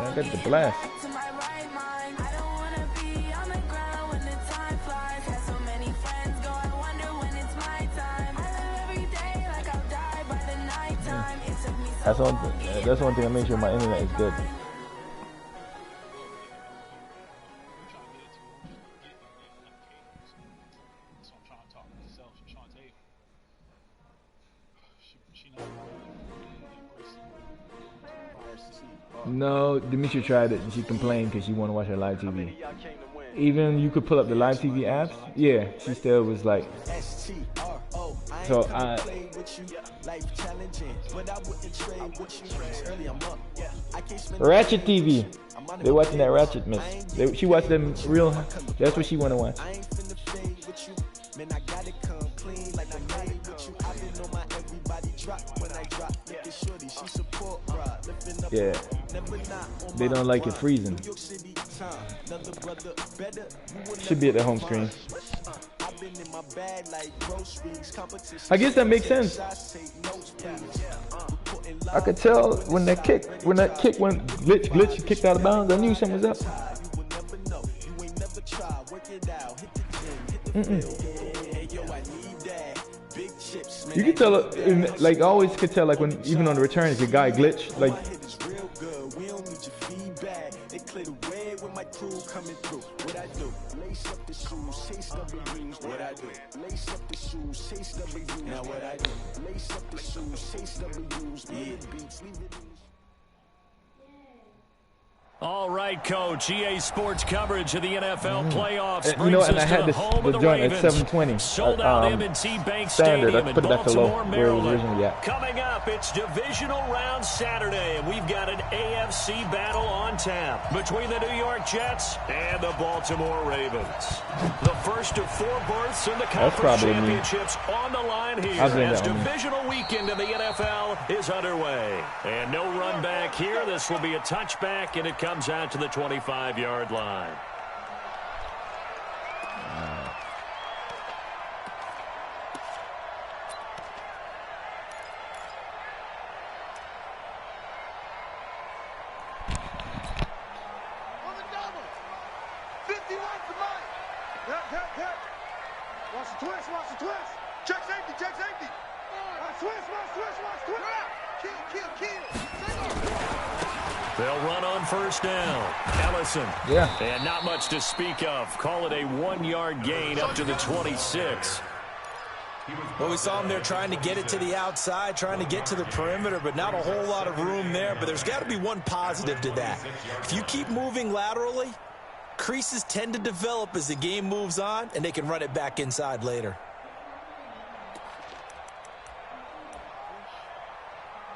I got the blast. That's one thing I make sure my internet is good. No, Demetria tried it and she complained because she wanted to watch her live TV. Even you could pull up the live TV apps. Yeah, she still was like. So Ratchet TV. They watching that Ratchet miss. She watched them real. That's what she want to watch. Yeah, they don't like it freezing. Should be at the home screen. I guess that makes sense. I could tell when that kick went glitch kicked out of bounds. I knew something was up. You can tell, like I always could tell, like when even on the return, if your guy glitch, like. All right, Coach. EA Sports coverage of the NFL playoffs. You know, and I had this the joint at 720. Standard. I put it back to low where it was originally at. Coming up, it's divisional round Saturday, and we've got an AFC battle on tap between the New York Jets and the Baltimore Ravens. The first of 4 berths in the conference championships on the line here as divisional weekend in the NFL is underway. And no run back here. This will be a touchback, and it comes out to the 25-yard line. They'll run on first down. Ellison. Yeah. And not much to speak of. Call it a 1-yard gain up to the 26. Well, we saw him there trying to get it to the outside, trying to get to the perimeter, but not a whole lot of room there. But there's got to be one positive to that. If you keep moving laterally, creases tend to develop as the game moves on, and they can run it back inside later.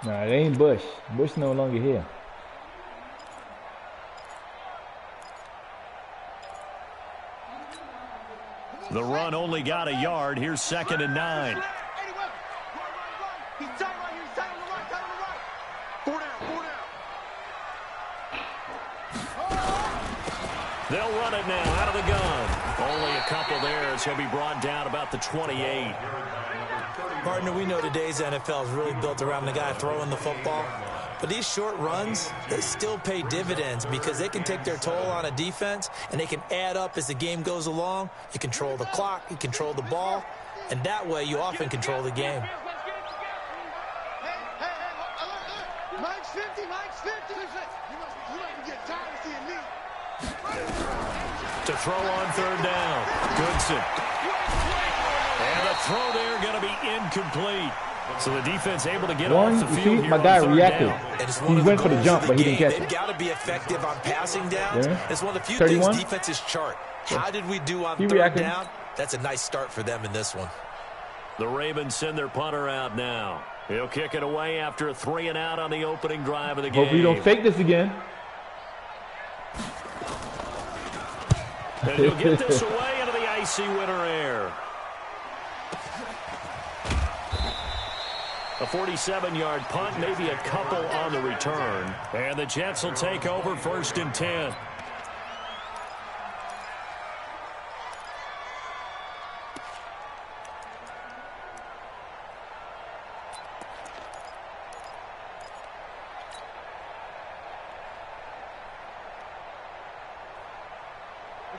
Nah, it ain't Bush. Bush no longer here. The run only got a yard. Here's 2nd and 9. They'll run it now out of the gun. Only a couple there as he'll be brought down about the 28. Partner, we know today's NFL is really built around the guy throwing the football. But these short runs, they still pay dividends because they can take their toll on a defense, and they can add up as the game goes along. You control the clock, you control the ball, and that way you often control the game. Mike's 50, Mike's 50. You might get tired of seeing me. To throw on 3rd down, Goodson. And the throw there going to be incomplete. So the defense able to get off the field here. My guy reacted. He went for the jump, but he didn't catch it. They've got to be effective on passing downs. Yeah. It's one of the few things defenses chart. How did we do on 3rd down? That's a nice start for them in this one. The Ravens send their punter out now. He'll kick it away after a 3 and out on the opening drive of the game. Hopefully you don't fake this again. And he'll get this away into the icy winter air. A 47-yard punt, maybe a couple on the return. And the Jets will take over 1st and 10.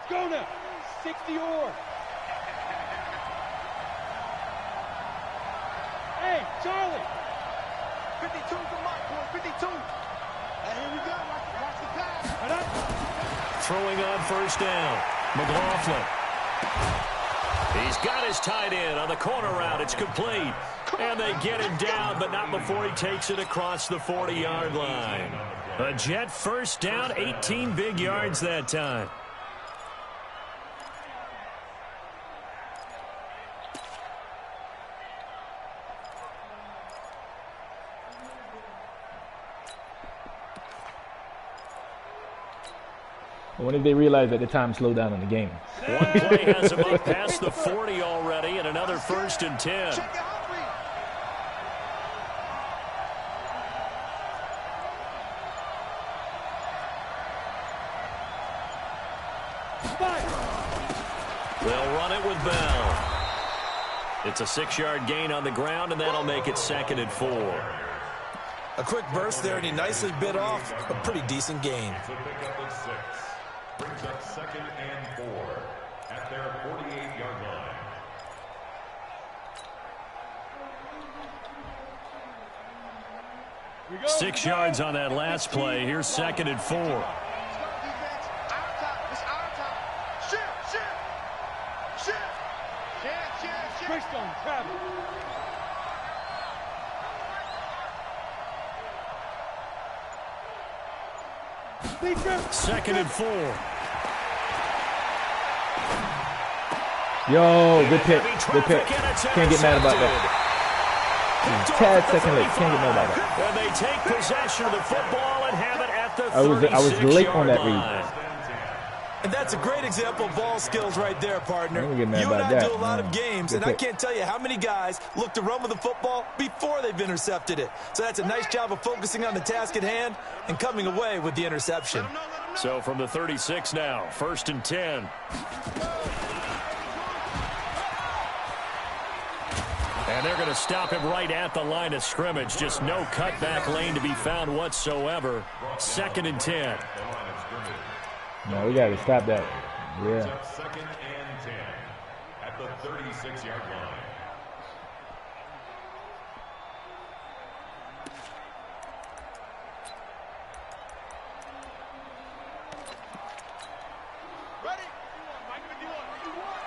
Go now. 60 or. Hey, Charlie. 52 to Mike, boy, 52. And here we go. Watch the pass. Throwing on first down. McLaughlin. He's got his tight end on the corner route. It's complete. And they get him down, but not before he takes it across the 40-yard line. A Jet first down, 18 big yards that time. I wonder if they realize that the time slowed down in the game. One play has him up past the 40 already, and another 1st and 10. They'll run it with Bell. It's a 6-yard gain on the ground, and that'll make it 2nd and 4. A quick burst there, and he nicely bit off a pretty decent gain. Brings up 2nd and 4 at their 48-yard line. 6 yards on that last play. Here's 2nd and 4. Christian, Travis. Second and 4. Yo, good pick. Good pick. Can't get mad about that. Tad second late. Can't get mad about that. And they take possession of the football and have it at the 36-yard I was late on that read. line. And that's a great example of ball skills right there, partner. I ain't get mad You and about I that. do a lot of games, Good and I pick. can't tell you how many guys look to run with the football before they've intercepted it. So that's a nice job of focusing on the task at hand and coming away with the interception. So from the 36 now, 1st and 10. And they're going to stop him right at the line of scrimmage. Just no cutback lane to be found whatsoever. 2nd and 10. No, we got to stop that. Yeah. 2nd and 10 at the 36-yard line. Ready? Mike, what do you want? What do you want?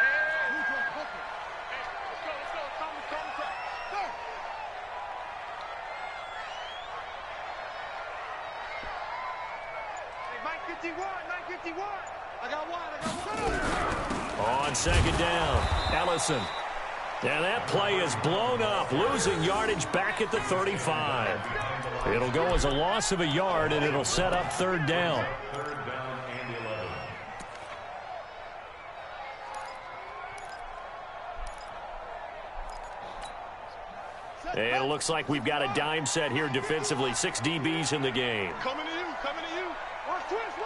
Hey, who's going to book it? Hey, let's go. Thomas. Go. Hey, Mike 51. I got one. On 2nd down, Ellison. And that play is blown up, losing yardage back at the 35. It'll go as a loss of a yard, and it'll set up 3rd down. 3rd down and 11. And it looks like we've got a dime set here defensively. 6 DBs in the game. Coming to you. Watch twist.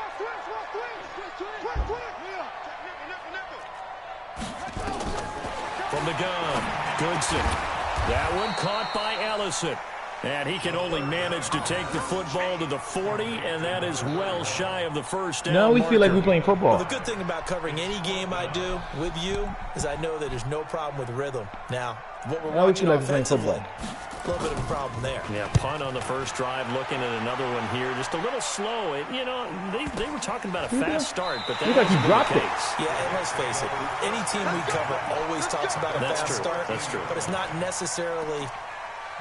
From the gun, Goodson. That one caught by Ellison. And he can only manage to take the football to the 40, and that is well shy of the 1st down. Now we marker. feel like we're playing football. Well, the good thing about covering any game I do with you is I know that there's no problem with rhythm. Now, what we're Now we watching feel like we're playing offensively, football. a little bit of a problem there. Yeah, punt on the first drive, looking at another one here. Just a little slow. They were talking about a fast start, but that Looked like he wasn't dropped the it. case. Yeah, and let's face it, any team we cover always talks about a That's fast true. start. That's true. But it's not necessarily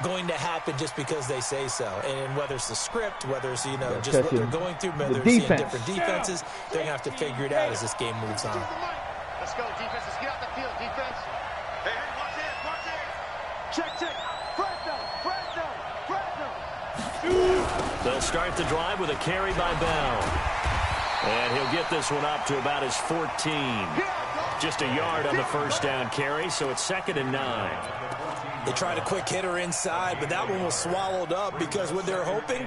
going to happen just because they say so. And whether it's the script, whether it's, just what they're going through, whether they're seeing defense. different defenses, they're going to have to figure it out as this game moves on. Let's go, defense. Let's get out the field, defense. Hey, watch it. Check. Fresno. They'll start the drive with a carry by Bell. And he'll get this one up to about his 14. Just a yard on the first down carry, so it's 2nd and 9. They tried a quick hitter inside, but that one was swallowed up because what they're hoping,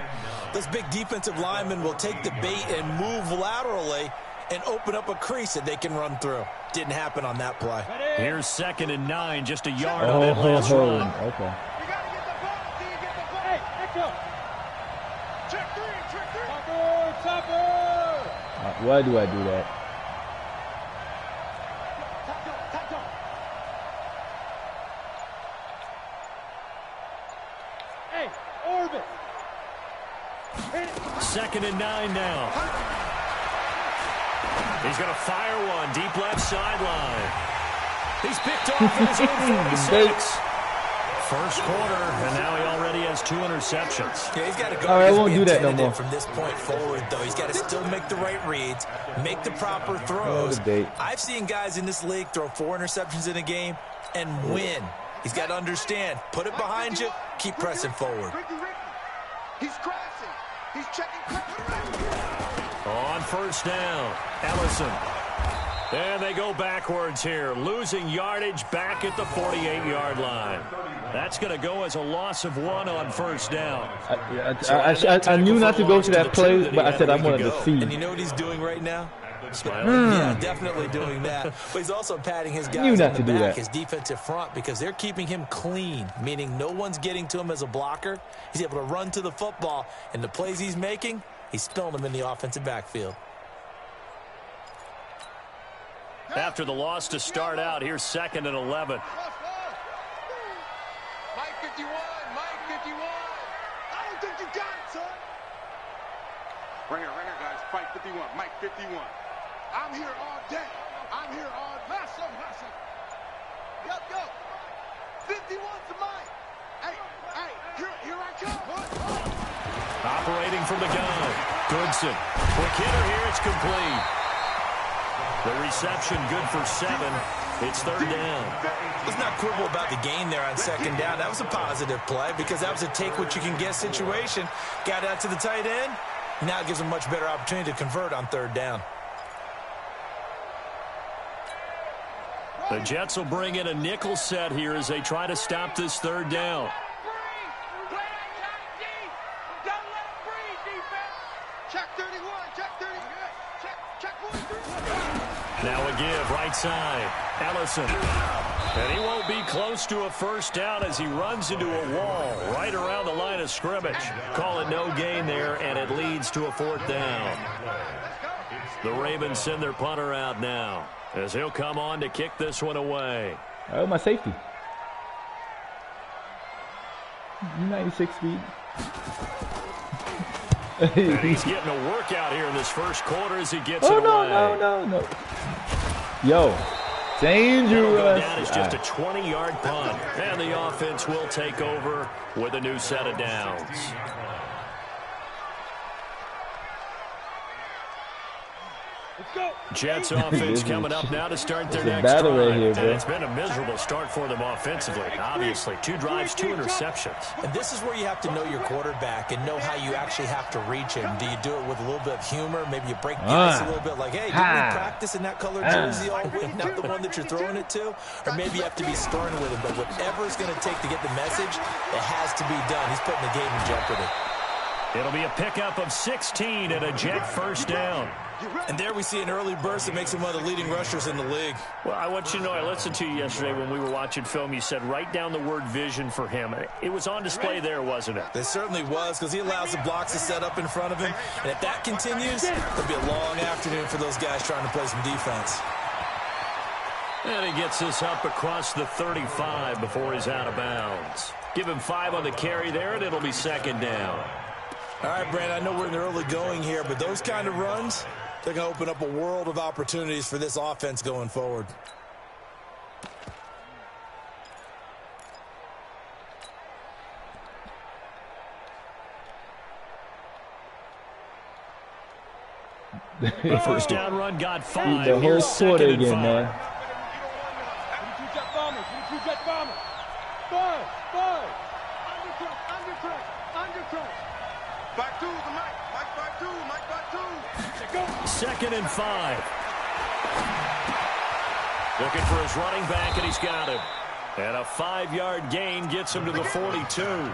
this big defensive lineman will take the bait and move laterally and open up a crease that they can run through. Didn't happen on that play. Here's 2nd and 9, just a yard on that last Okay. run. You got to get the ball. Do you get the ball? Hey, echo. Check three. Topper. Why do I do that? Hey, orbit. Second and 9 now. He's going to fire one deep left sideline. He's picked off at his own 46. First quarter, and now he already has 2 interceptions. Yeah, he's got to go. All right, I won't do that no more. From this point forward, though, he's got to still make the right reads, make the proper throws. I've seen guys in this league throw 4 interceptions in a game and win. He's got to understand, put it behind you, keep pressing forward. He's crashing. He's checking. On first down, Ellison. And they go backwards here, losing yardage back at the 48-yard line. That's going to go as a loss of 1 on first down. I knew not to go to that play, but I said I wanted to see. And you know what he's doing right now? Smiling. Yeah, definitely doing that. But he's also patting his guys on the back, his defensive front, because they're keeping him clean, meaning no one's getting to him as a blocker. He's able to run to the football, and the plays he's making, he's spilling them in the offensive backfield. After the loss to start out, here's 2nd and 11. Mike 51, Mike 51. I don't think you got it, son. Right here, guys. Fight 51, Mike 51. I'm here all day. I'm here all day. Listen. Yep, go. 51 to Mike. Hey, here I come. Operating from the gun. Goodson. Quick hitter here. It's complete. The reception good for 7. It's 3rd down. Let's not quibble about the gain there on 2nd down. That was a positive play because that was a take-what-you-can-get situation. Got out to the tight end. Now it gives them much better opportunity to convert on 3rd down. The Jets will bring in a nickel set here as they try to stop this 3rd down. Check 31, check 30. Check 43. Now a give, right side. Ellison. And he won't be close to a first down as he runs into a wall right around the line of scrimmage. Call it no gain there, and it leads to a 4th down. The Ravens send their punter out now as he'll come on to kick this one away. Oh, my safety. 96 feet. And he's getting a workout here in this first quarter as he gets it away. No. Yo, dangerous. That is just a 20-yard punt. And the offense will take over with a new set of downs. Jets offense coming up now to start their next drive. Right here, and it's been a miserable start for them offensively. Obviously, 2 drives, 2 interceptions. And this is where you have to know your quarterback and know how you actually have to reach him. Do you do it with a little bit of humor? Maybe you break the ice a little bit like, hey, did we practice in that colored jersey all week, not the one that you're throwing it to? Or maybe you have to be stern with him. But whatever it's going to take to get the message, it has to be done. He's putting the game in jeopardy. It'll be a pickup of 16 and a Jet first down. And there we see an early burst that makes him one of the leading rushers in the league. Well, I want you to know, I listened to you yesterday when we were watching film. You said write down the word vision for him. It was on display there, wasn't it? It certainly was, because he allows the blocks to set up in front of him. And if that continues, it'll be a long afternoon for those guys trying to play some defense. And he gets this up across the 35 before he's out of bounds. Give him 5 on the carry there, and it'll be 2nd down. All right, Brandon, I know we're in the early going here, but those kind of runs, they're going to open up a world of opportunities for this offense going forward. The first down run got 5. The whole quarter again, 5. man. 22 jet bombers. 5. Undercut. Back 2 to Mike. Mike back 2. 2nd and 5. Looking for his running back, and he's got him. And a 5-yard gain gets him to the 42.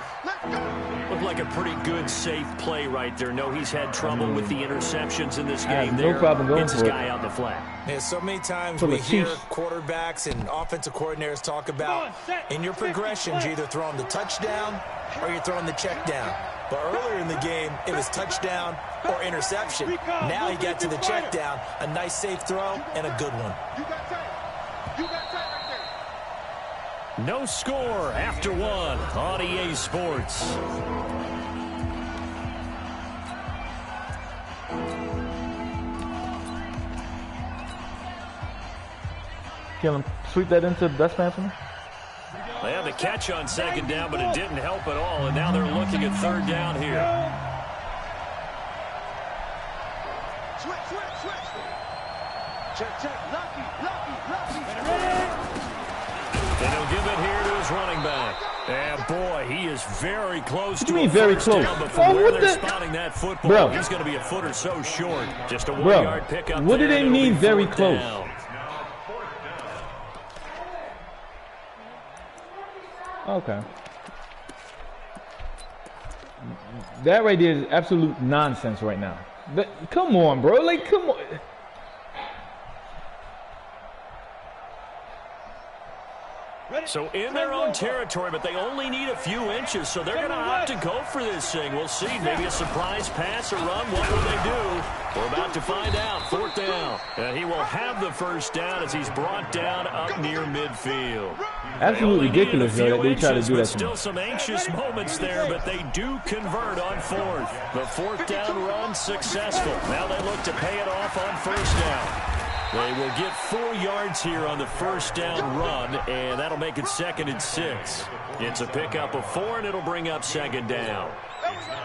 Looked like a pretty good, safe play right there. No, he's had trouble with the interceptions in this game. No problem going gets his for guy out in the flat. Yeah, so many times we hear quarterbacks and offensive coordinators talk about in your progressions, you're either throwing the touchdown or you're throwing the check down. But earlier in the game, it was touchdown or interception. Now he got to the check down, a nice safe throw and a good one. You got tight right there. No score after one on EA Sports. Kill him. Sweep that into the dustpan for me. They had the catch on second down, but it didn't help at all, and now they're looking at third down here. Switch. Check. Lucky. And he'll give it here to his running back. And boy, he is very close what to do you mean a very first close? down, but from where they're spotting that football, Bro. he's going to be a foot or so short. Just a 1 Bro, yard pickup. what do there, they and it'll mean be very fourth close? down. Okay. That right there is absolute nonsense right now. But come on, bro. Like, come on. So in their own territory, but they only need a few inches, so they're going to opt to go for this thing. We'll see. Maybe a surprise pass or run. What will they do? We're about to find out. Fourth down. And he will have the first down as he's brought down up near midfield. Absolutely ridiculous, though, that they try to do that to Still me. some anxious moments there, but they do convert on fourth. The fourth down run successful. Now they look to pay it off on first down. They will get 4 yards here on the first down run, and that'll make it 2nd and 6. It's a pickup of 4, and it'll bring up second down.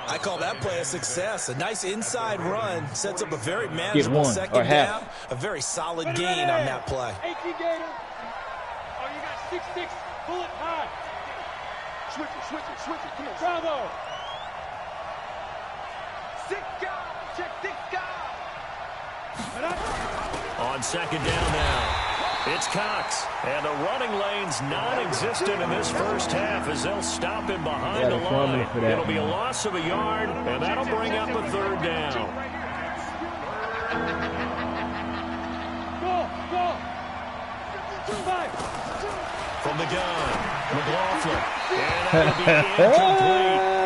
I call that play a success. A nice inside run sets up a very manageable one, second or half. down. A very solid gain on that play. 18 Gator. Oh, you got 6'6". Pull it high. Switch it. Come on. Bravo. 6 guys. Check 6 guys. On second down now, it's Cox. And the running lane's non-existent in this first half as they'll him behind the line. It'll be a loss of a yard, and that'll bring up a third down. Go. From the gun, McLaughlin. And that'll be incomplete.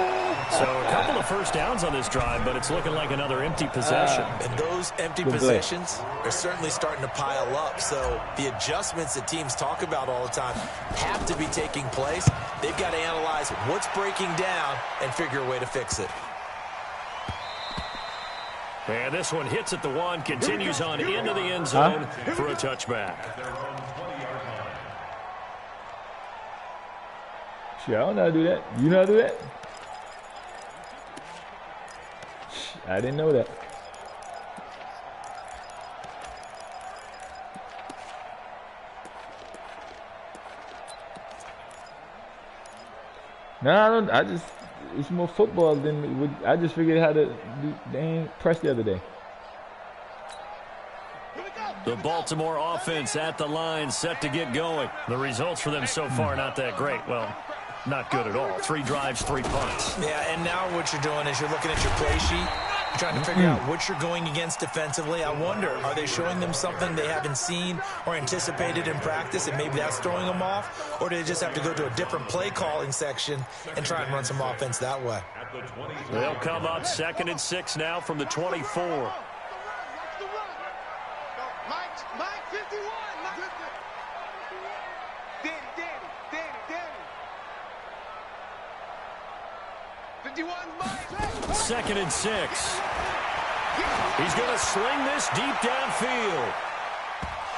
So a couple of first downs on this drive, but it's looking like another empty possession. And those empty possessions are certainly starting to pile up. So the adjustments that teams talk about all the time have to be taking place. They've got to analyze what's breaking down and figure a way to fix it. And this one hits at the 1, continues on into the end zone for a touchback. Shit, I don't know how to do that. You know how to do that? I didn't know that. No, I don't. I just, it's more football than I just figured out how to do dang press the other day. The Baltimore offense at the line, set to get going. The results for them so far not that great. Well, not good at all. 3 drives, 3 punts. Yeah, and now what you're doing is you're looking at your play sheet, trying to figure out what you're going against defensively. I wonder, are they showing them something they haven't seen or anticipated in practice, and maybe that's throwing them off? Or do they just have to go to a different play calling section and try and run some offense that way? They'll come up 2nd and 6 now from the 24. Mike 51. Danny. 51 Mike. 2nd and 6. He's going to sling this deep downfield.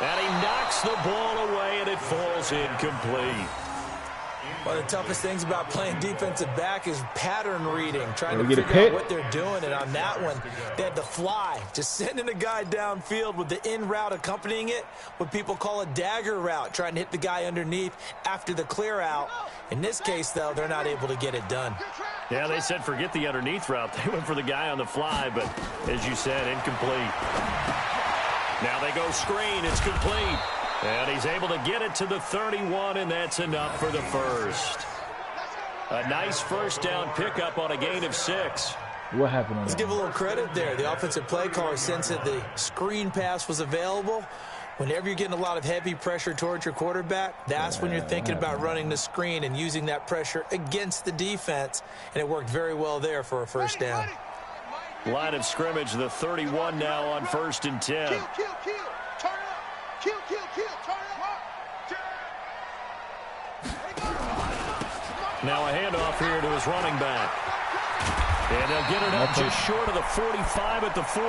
And he knocks the ball away, and it falls incomplete. One of the toughest things about playing defensive back is pattern reading, trying to get a figure pick? out what they're doing. And on that one, they had to fly, just sending a guy downfield with the in route accompanying it, what people call a dagger route, trying to hit the guy underneath after the clear out. In this case, though, they're not able to get it done. Yeah, they said forget the underneath route. They went for the guy on the fly, but as you said, incomplete. Now they go screen. It's complete. And he's able to get it to the 31, and that's enough for the first. A nice first down pickup on a gain of 6. What happened on Let's that? give a little credit there. The offensive play caller sensed that the screen pass was available. Whenever you're getting a lot of heavy pressure towards your quarterback, that's when you're thinking about running the screen and using that pressure against the defense. And it worked very well there for a first down. Line of scrimmage, the 31 now on 1st and 10. Kill. Turn up. Kill. Turn up. Now a handoff here to his running back. And they'll get it up just short of the 45 at the 44.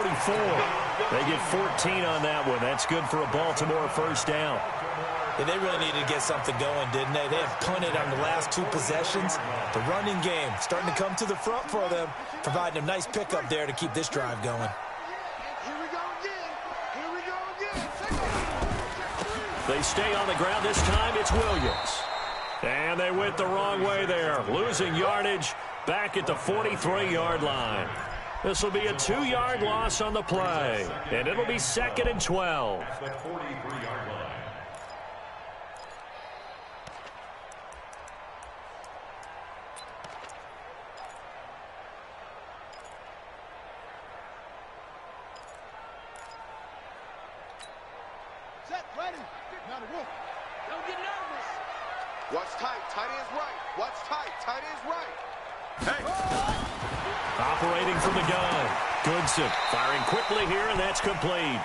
They get 14 on that one. That's good for a Baltimore first down. Yeah, they really needed to get something going, didn't they? They have punted on the last 2 possessions. The running game starting to come to the front for them, providing a nice pickup there to keep this drive going. Here we go again. Here we go again. They stay on the ground. This time it's Williams. And they went the wrong way there, losing yardage back at the 43-yard line. This will be a 2-yard loss on the play, and it'll be 2nd and 12. The 43-yard line. Set, ready. Now to work. Don't get nervous. Watch tight. Tight end's right. Watch tight. Tight end's right. Operating from the gun. Goodson firing quickly here, and that's complete.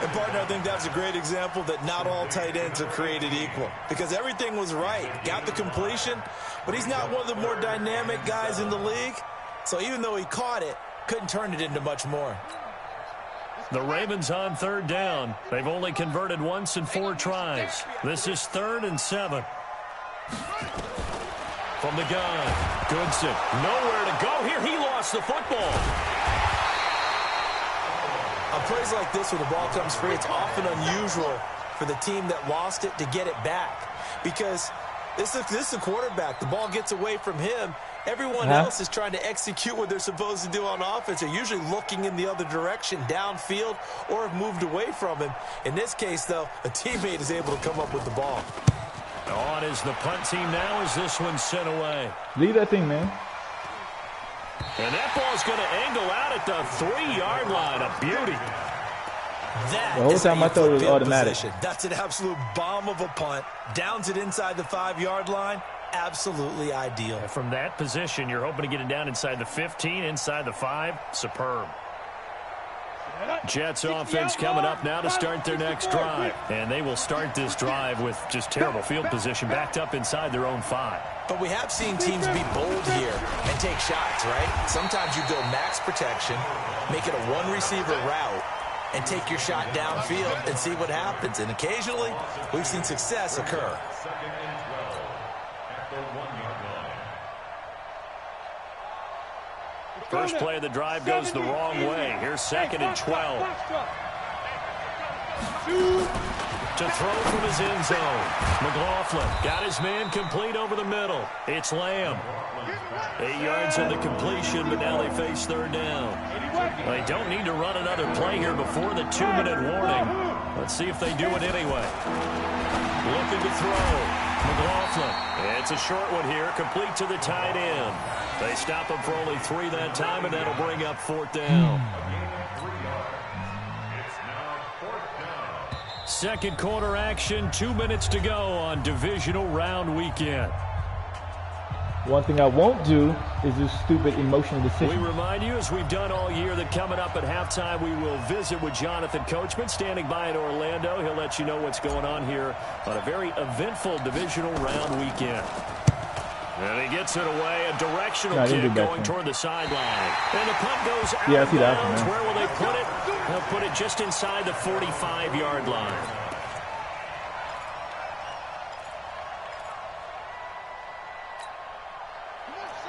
And, partner, I think that's a great example that not all tight ends are created equal, because everything was right. Got the completion, but he's not one of the more dynamic guys in the league. So even though he caught it, couldn't turn it into much more. The Ravens on 3rd down. They've only converted once in 4 tries. This is 3rd and 7. From the gun, Goodson, nowhere to go here. He lost the football. On plays like this, when the ball comes free, it's often unusual for the team that lost it to get it back, because this is the quarterback. The ball gets away from him. Everyone else is trying to execute what they're supposed to do on offense. They're usually looking in the other direction, downfield, or have moved away from him. In this case, though, a teammate is able to come up with the ball. On is the punt team now as this one's sent away. Leave that thing, man. And that ball's going to angle out at the 3-yard line. A beauty. That the whole is time I thought it was automatic. Position. That's an absolute bomb of a punt. Downs it inside the 5-yard line. Absolutely ideal. From that position, you're hoping to get it down inside the 15, inside the 5. Superb. Jets offense coming up now to start their next drive. And they will start this drive with just terrible field position, backed up inside their own 5. But we have seen teams be bold here and take shots, right? Sometimes you go max protection, make it a 1-receiver route, and take your shot downfield and see what happens. And occasionally, we've seen success occur. 2nd and 12 at the 1-yard line. First play of the drive goes the wrong way. Here's 2nd and 12. To throw from his end zone. McLaughlin got his man complete over the middle. It's Lamb. 8 yards on the completion, but now they face 3rd down. They don't need to run another play here before the 2-minute warning. Let's see if they do it anyway. Looking to throw. McLaughlin. It's a short one here, complete to the tight end. They stop him for only 3 that time, and that'll bring up 4th down. Second quarter action, 2 minutes to go on divisional round weekend. One thing I won't do is this stupid emotional decision. We remind you, as we've done all year, that coming up at halftime, we will visit with Jonathan Coachman, standing by in Orlando. He'll let you know what's going on here on a very eventful divisional round weekend. And he gets it away, a directional kick going toward the sideline. And the punt goes out of bounds. Where will they put it? They'll put it just inside the 45-yard line.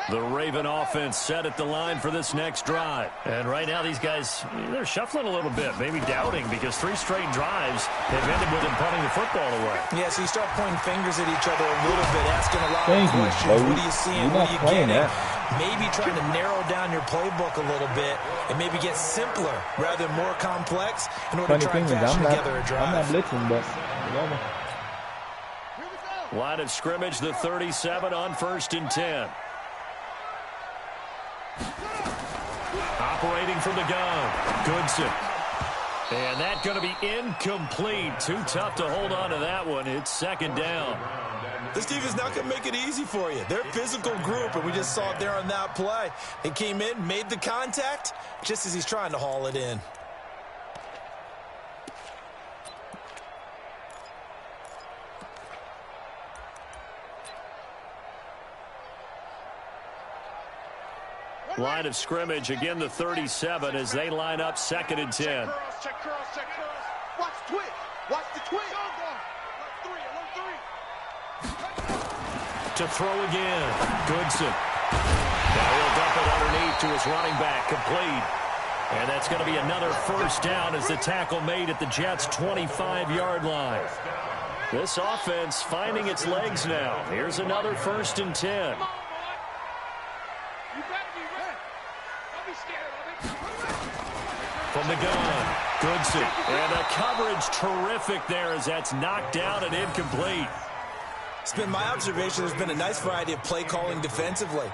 The Raven offense set at the line for this next drive. And right now these guys, they're shuffling a little bit, maybe doubting, because 3 straight drives have ended with them punting the football away. Yeah, so you start pointing fingers at each other a little bit, asking a lot of questions. What are you seeing? What are you getting? Maybe trying to narrow down your playbook a little bit and maybe get simpler rather than more complex in order to try and fashion together a drive. I'm not blitzing, but whatever. Line of scrimmage, the 37 on 1st and 10. Operating from the gun, Goodson. And that's going to be incomplete. Too tough to hold on to that one. It's 2nd down. This team is not going to make it easy for you. They're a physical group, and we just saw it there on that play. They came in, made the contact, just as he's trying to haul it in. line of scrimmage. Again, the 37 as they line up 2nd and 10. Check curls, check curls. Watch twitch. Watch the twitch. To throw again. Goodson. Now he'll dump it underneath to his running back. Complete. And that's going to be another first down as the tackle made at the Jets' 25-yard line. This offense finding its legs now. Here's another 1st and 10. From the gun, Goodson. And the coverage terrific there as that's knocked down and incomplete. It's been my observation there's been a nice variety of play calling defensively.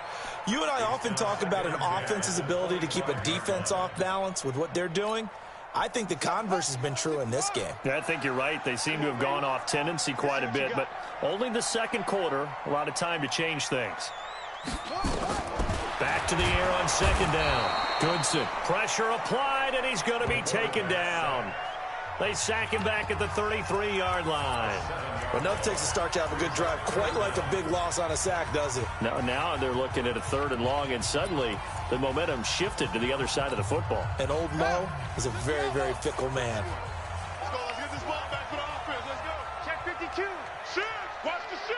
You and I often talk about an offense's ability to keep a defense off balance with what they're doing. I think the converse has been true in this game. Yeah, I think you're right. They seem to have gone off tendency quite a bit, but only the 2nd quarter, a lot of time to change things. Back to the air on 2nd down. Goodson, pressure applied, and he's going to be taken down. They sack him back at the 33-yard line. Well, enough takes a start to have a good drive. Quite like a big loss on a sack, does it? Now they're looking at a 3rd and long, and suddenly the momentum shifted to the other side of the football. And old Mo is a very, very fickle man. Let's go. Let's get this ball back for the offense. Let's go. Check 52. Shoot. Watch the shoot.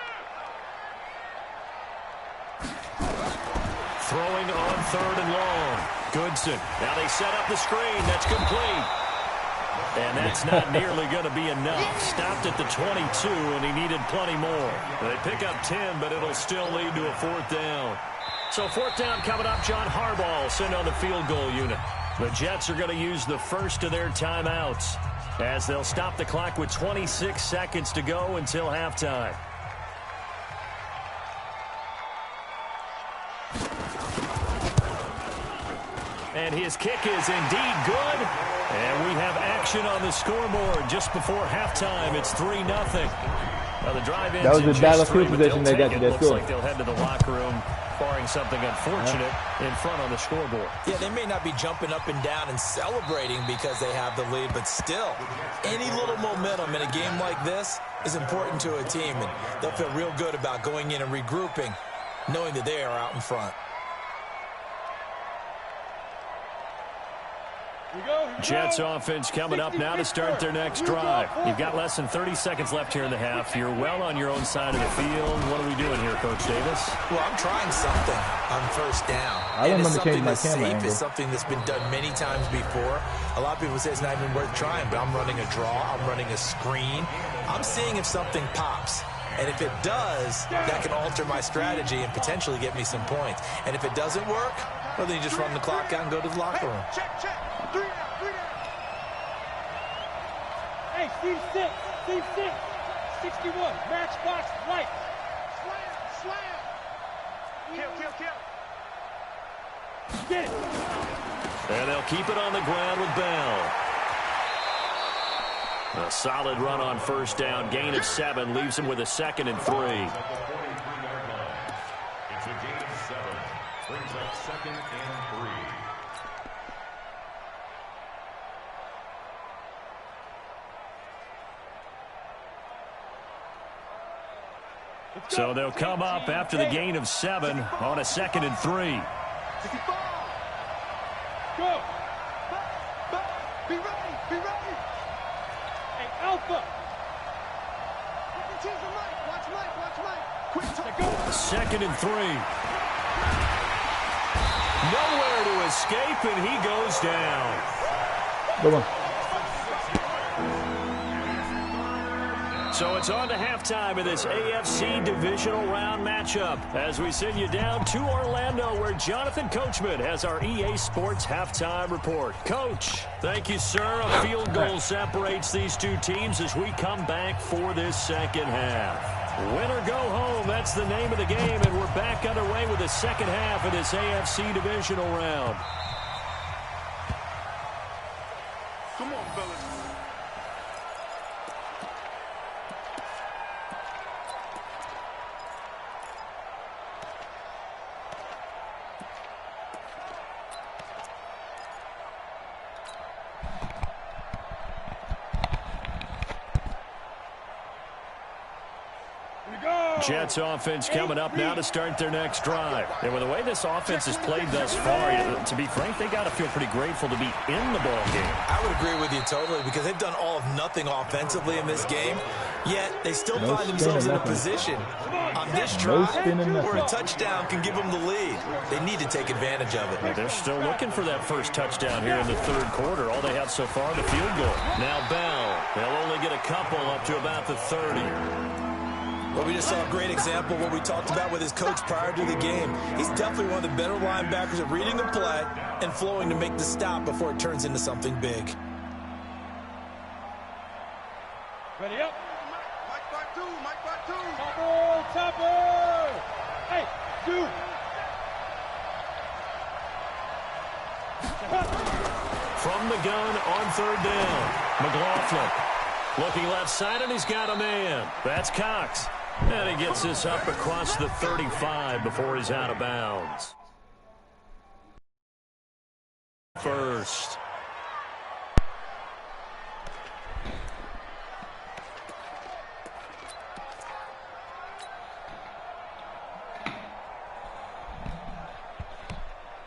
Throwing on 3rd and long. Goodson. Now they set up the screen. That's complete. And that's not nearly going to be enough. Stopped at the 22, and he needed plenty more. They pick up 10, but it'll still lead to a 4th down. So 4th down coming up. John Harbaugh sent on the field goal unit. The Jets are going to use the first of their timeouts as they'll stop the clock with 26 seconds to go until halftime. And his kick is indeed good. And we have action on the scoreboard just before halftime. It's 3-0. Now the drive ends. That was the Dallas field but position they got to that Looks score. like they'll head to the locker room, barring something unfortunate in front on the scoreboard. Yeah, they may not be jumping up and down and celebrating because they have the lead, but still, any little momentum in a game like this is important to a team, and they'll feel real good about going in and regrouping, knowing that they are out in front. Jets offense coming up now to start their next drive. You've got less than 30 seconds left here in the half. You're well on your own side of the field. What are we doing here, Coach Davis? Well, I'm trying something on 1st down. I and remember it's something changing my that's camera safe. angle. It's something that's been done many times before. A lot of people say it's not even worth trying, but I'm running a draw. I'm running a screen. I'm seeing if something pops. And if it does, that can alter my strategy and potentially get me some points. And if it doesn't work, well, then you just run the clock out and go to the locker room. Check. 3 down. Hey, Steve 6. 61. Matchbox light. Slam. Kill. Get it. And they'll keep it on the ground with Bell. A solid run on 1st down. Gain of 7 leaves him with a 2nd and 3. It's a gain of 7. Brings up 2nd and 3. So they'll come up after the gain of 7 on a 2nd and 3. Go. Be ready. Hey, Alpha. Watch Mike. Quick talk. 2nd and 3. Nowhere to escape, and he goes down. Go on. So it's on to halftime of this AFC divisional round matchup as we send you down to Orlando where Jonathan Coachman has our EA Sports halftime report. Coach, thank you, sir. A field goal separates these two teams as we come back for this 2nd half. Win or go home, that's the name of the game, and we're back underway with the 2nd half of this AFC divisional round. Come on, fellas. Jets offense coming up now to start their next drive. And with the way this offense has played thus far, to be frank, they got to feel pretty grateful to be in the ball game. I would agree with you totally because they've done all of nothing offensively in this game, yet they still find themselves in a position on this drive where a touchdown can give them the lead. They need to take advantage of it. They're still looking for that first touchdown here in the third quarter. All they have so far, the field goal. Now Bell, they'll only get a couple up to about the 30. Well, we just saw a great example of what we talked about with his coach prior to the game. He's definitely one of the better linebackers at reading the play and flowing to make the stop before it turns into something big. Ready up. Mike by two. Mike by two. Topper. Hey, two. From the gun on third down, McLaughlin looking left side, and he's got a man. That's Cox. And he gets this up across the 35 before he's out of bounds. First.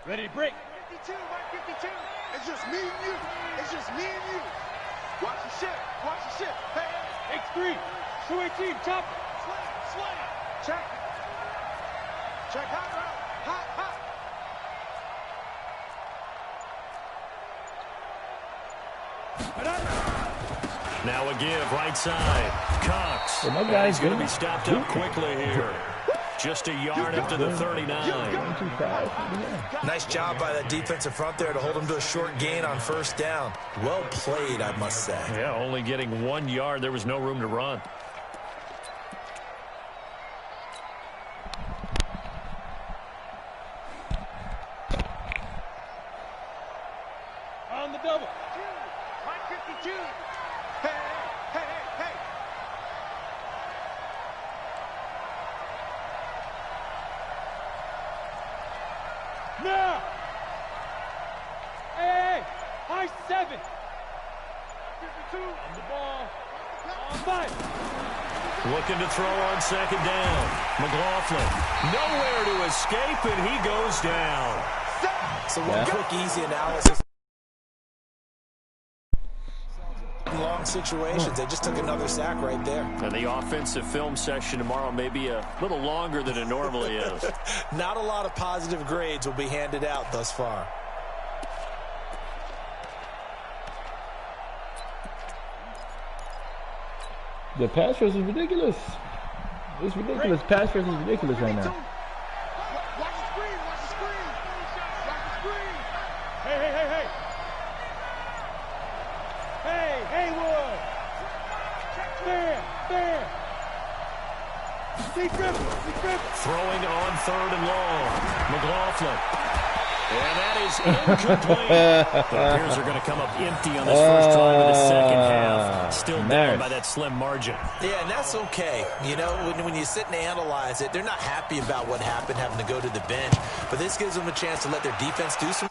Ready to break. 52, Mike 52. It's just me and you. It's just me and you. Watch the shit. Watch the shit. Hey, X3. 218. Chopper. slam. Check. Check. Hot. Now a give, right side. Cox. Well, my guy's going to be stopped up quickly here. Just a yard up to the 39. Nice job by that defensive front there to hold him to a short gain on first down. Well played, I must say. Yeah, only getting 1 yard. There was no room to run. On the double. Mike 52. Hey. Now. Hey. High 7. 52. On the ball. On 5. Looking to throw on second down. McLaughlin nowhere to escape, and he goes down. So one quick, easy analysis. Long situations. They just took another sack right there. And the offensive film session tomorrow may be a little longer than it normally is. Not a lot of positive grades will be handed out thus far. The pass rush is ridiculous. It's ridiculous. Pass rush is ridiculous right now. Watch the screen. Watch the screen. Watch the screen. Hey. Hey, Haywood. There. Secret. Throwing on third and long. McLaughlin. And that is incomplete. The Bears are going to come up empty on this first drive of the second half. Still down by that slim margin. Yeah, and that's okay. You know, when you sit and analyze it, they're not happy about what happened, having to go to the bench. But this gives them a chance to let their defense do some